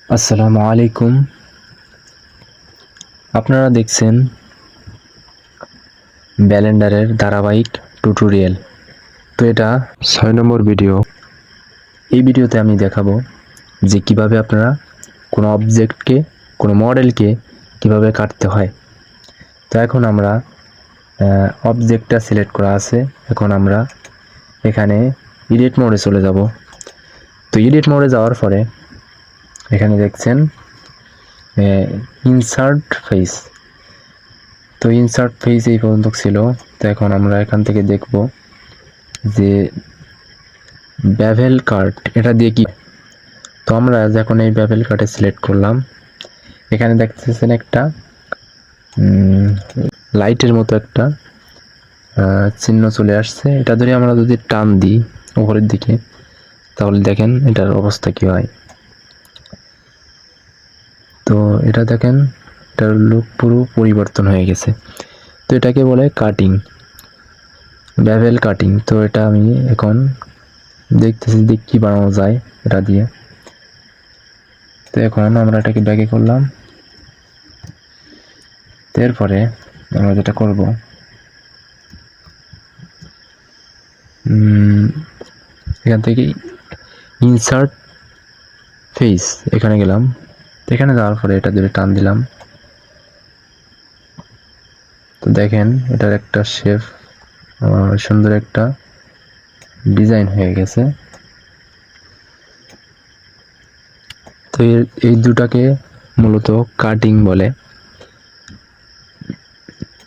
আসসালামু আলাইকুম। আপনারা দেখছেন ব্যালেন্ডারের ধারাবাহিক টিউটোরিয়াল। তো এটা 6 নম্বর ভিডিও। এই ভিডিওতে আমি দেখাবো যে কিভাবে আপনারা কোনো অবজেক্টকে, কোনো মডেলকে কিভাবে কাটতে হয়। তো এখন আমরা অবজেক্টটা সিলেক্ট করা আছে। এখন আমরা এখানে এডিট মোডে চলে যাব। তো এডিট মোডে যাওয়ার পরে এখানে দেখছেন ইনসার্ট ফেস। তো ইনসার্ট ফেস এই পর্যন্ত ছিল। তো এখন আমরা এখান থেকে দেখব যে বেভেল কাট এটা দিয়ে কি। তো আমরা যখন এই বেভেল কাটে সিলেক্ট করলাম, এখানে দেখতেছেন একটা লাইটের মতো একটা চিহ্ন চলে আসছে। এটা ধরে আমরা যদি টান দিই উপরের দিকে, তাহলে দেখেন এটার অবস্থা কি হয়। তো এটা দেখেন, এটার লুক পুরো পরিবর্তন হয়ে গেছে। তো এটাকে বলে কাটিং, বেভেল কাটিং। তো এটা আমি এখন দেখতেছি যে কি বানানো যায় এটা দিয়ে। তো এখন আমরা এটাকে ব্যাকে করলাম। এরপরে আমরা যেটা করব, এখান থেকে ইনসার্ট ফেস এখানে গেলাম। এখানে যাওয়ার পরে এটা ধরে টান দিলাম। তো দেখেন এটার একটা শেপ, সুন্দর একটা ডিজাইন হয়ে গেছে। তো এই দুটাকে মূলত কাটিং বলে।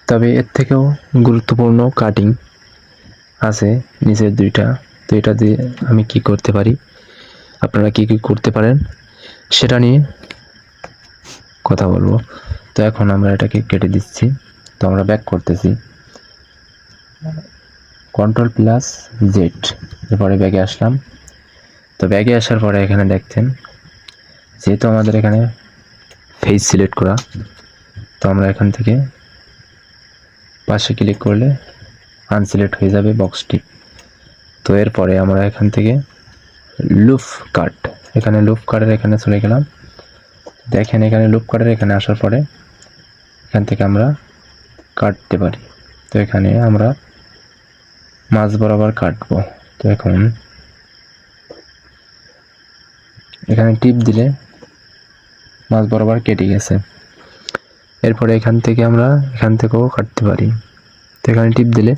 তবে এর থেকেও গুরুত্বপূর্ণ কাটিং আছে নিচের দুইটা। তো এটা দিয়ে আমি কি করতে পারি, আপনারা কি কি করতে পারেন সেটা নিয়ে কথা বলবো। তো এখন আমরা এটাকে কেটে দিচ্ছি। তো আমরা ব্যাক করতেছি, Ctrl+Z, এরপরে ব্যাগে আসলাম। তো ব্যাগে আসার পরে এখানে দেখছেন যেহেতু আমাদের এখানে ফেস সিলেক্ট করা, তো আমরা এখান থেকে পাশে ক্লিক করলে আনসিলেক্ট হয়ে যাবে বক্সটি। তো এরপরে আমরা এখান থেকে লুপ কাট, এখানে লুপ কাটের এখানে চলে গেলাম। দেখেন এখানে লুপ কাটের এখানে আসার পরে এখান থেকে আমরা কাটতে পারি। তো এখানে আমরা মাঝ বরাবর কাটবো। তো এখন এখানে টিপ দিলে মাঝ বরাবর কেটে গেছে। এরপরে এখান থেকে আমরা এখান থেকেও কাটতে পারি। তো এখানে টিপ দিলে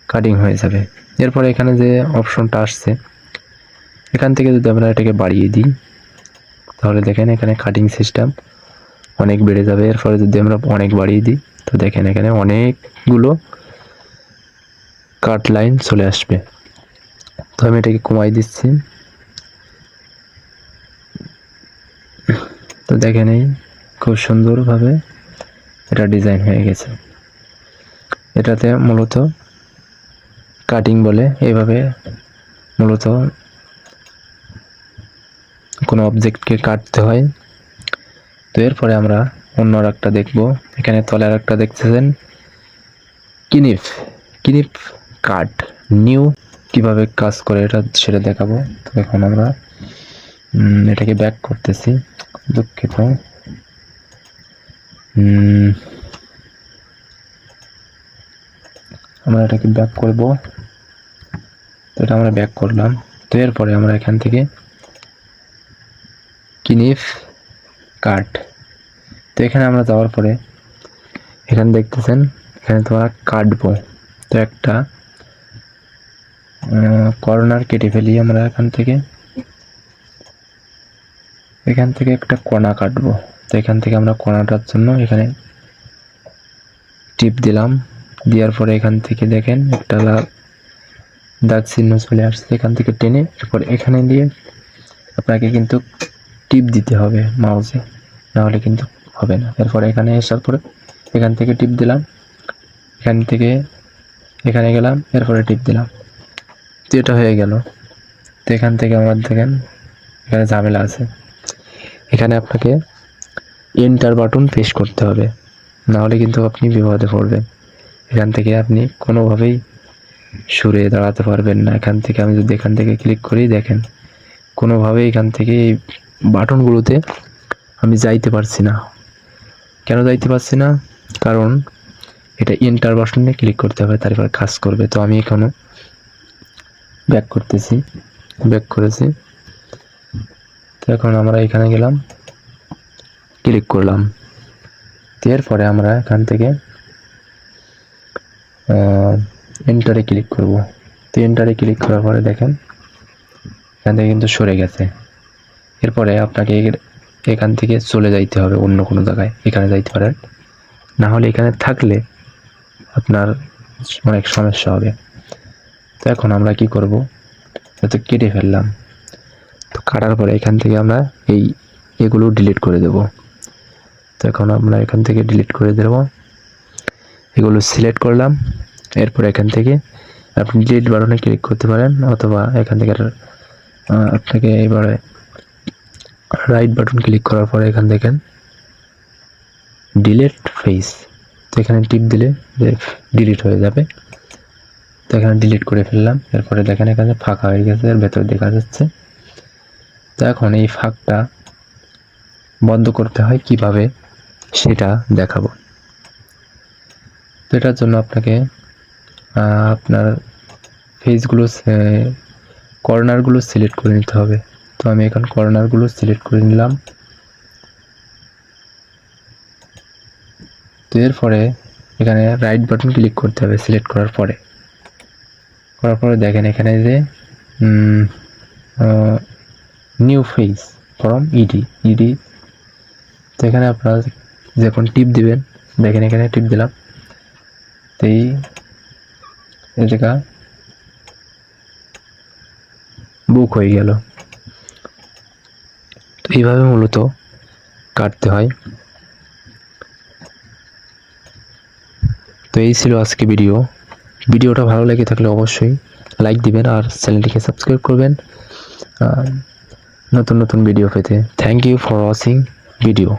কাটিং হয়ে যাবে। এরপরে এখানে যে অপশনটা আসছে, এখান থেকে যদি আমরা এটাকে বাড়িয়ে দিই, তাহলে দেখেন এখানে কাটিং সিস্টেম অনেক বেড়ে যাবে। এরপরে যদি আমরা অনেক বাড়িয়ে দিই, তো দেখেন এখানে অনেকগুলো কাট লাইন চলে আসবে। তো আমি এটাকে কমাই দিচ্ছি। তো দেখেন এই খুব সুন্দরভাবে এটা ডিজাইন হয়ে গেছে। এটাতে মূলত কাটিং বলে। এইভাবে মূলত কোনো অবজেক্টকে কাটতে হয়। তো এরপরে আমরা অন্য একটা দেখব। এখানে তলে আর একটা দেখতেছেন কিনিফ, কিনিফ কাট নিউ কিভাবে কাজ করে এটা সেটা দেখাবো। তো এখন আমরা এটাকে ব্যাক করতেছি, দুঃখিত। আমরা এটাকে ব্যাক করব। তো এটা আমরা ব্যাক করলাম। তো এরপরে আমরা এখান থেকে কিনিফ কাট, তো এখানে আমরা যাওয়ার পরে এখানে দেখতেছেন এখানে তোমরা কাটবো। তো একটা কর্নার কেটে ফেলি আমরা এখান থেকে একটা কোণা কাটবো। তো এখান থেকে আমরা কোণাটার জন্য এখানে টিপ দিলাম। দেওয়ার পরে এখান থেকে দেখেন একটা লাল দাগ চিহ্ন চলে আসছে। এখান থেকে টেনে এরপর এখানে দিয়ে আপনাকে কিন্তু টিপ দিতে হবে মাউসে, নাহলে কিন্তু হবে না। এরপরে এখানে আসার পরে এখান থেকে টিপ দিলাম, এখান থেকে এখানে গেলাম, এরপরে টিপ দিলাম। তো এটা হয়ে গেল। তো এখান থেকে আমার দেখেন এখানে ঝামেলা আছে, এখানে আপনাকে এন্টার বাটন প্রেস করতে হবে, নাহলে কিন্তু আপনি বিপদে পড়বেন। এখান থেকে আপনি কোনোভাবেই সরে দাঁড়াতে পারবেন না। এখান থেকে আমি যদি এখান থেকে ক্লিক করি, দেখেন কোনোভাবেই এখান থেকে বাটনগুলোতে আমি যাইতে পারছি না। কেন যাইতে পারছি না? কারণ এটা এন্টার বাটনে ক্লিক করতে হবে, তারপর কাজ করবে। তো আমি এখনো ব্যাক করতেছি, ব্যাক করেছি। তো এখন আমরা এখানে গেলাম, ক্লিক করলাম। এরপরে আমরা এখান থেকে এন্টারে ক্লিক করব। তো এন্টারে ক্লিক করার পরে দেখেন এখান থেকে কিন্তু সরে গেছে। এরপরে আপনাকে এখান থেকে চলে যাইতে হবে অন্য কোনো জায়গায়, এখানে যাইতে পারেন, না হলে এখানে থাকলে আপনার অনেক সমস্যা হবে। তো এখন আমরা কি করব, তো কেটে ফেললাম। তো কাটার পরে এখান থেকে আমরা এগুলো ডিলিট করে দেব। তো এখন আমরা এখান থেকে ডিলিট করে দেব, এগুলো সিলেক্ট করলাম। এরপর এখান থেকে আপনি ডিলিট বাটনে ক্লিক করতে পারেন, অথবা এখান থেকে আপনাকে এবারে রাইট বাটন ক্লিক করার পরে এখান থেকে ডিলিট ফেস, তো এখানে টিপ দিলে ডিলিট হয়ে যাবে। তো এখানে ডিলিট করে ফেললাম। এরপরে দেখেন এখানে ফাঁকা হয়ে গেছে, এর ভেতর দেখা যাচ্ছে। তো এখন এই ফাঁকটা বন্ধ করতে হয় কিভাবে সেটা দেখাবো। তো এটার জন্য আপনাকে আপনার ফেসগুলো কর্নারগুলো সিলেক্ট করে নিতে হবে। তো আমি এখন কর্নারগুলো সিলেক্ট করে নিলাম। তো এরপরে এখানে রাইট বাটন ক্লিক করতে হবে সিলেক্ট করার পরে। দেখেন এখানে যে নিউ ফেস ফ্রম ইডি। তো এখানে আপনারা যখন টিপ দিবেন, দেখেন এখানে টিপ দিলাম, তো এই জায়গা বুক হয়ে গেল। তো এইভাবে মূলত কাটতে হয়। তো এই ছিল আজকে ভিডিওটা ভালো লেগে থাকলে অবশ্যই লাইক দিবেন আর চ্যানেলটিকে সাবস্ক্রাইব করবেন নতুন ভিডিও পেতে। Thank you for watching video.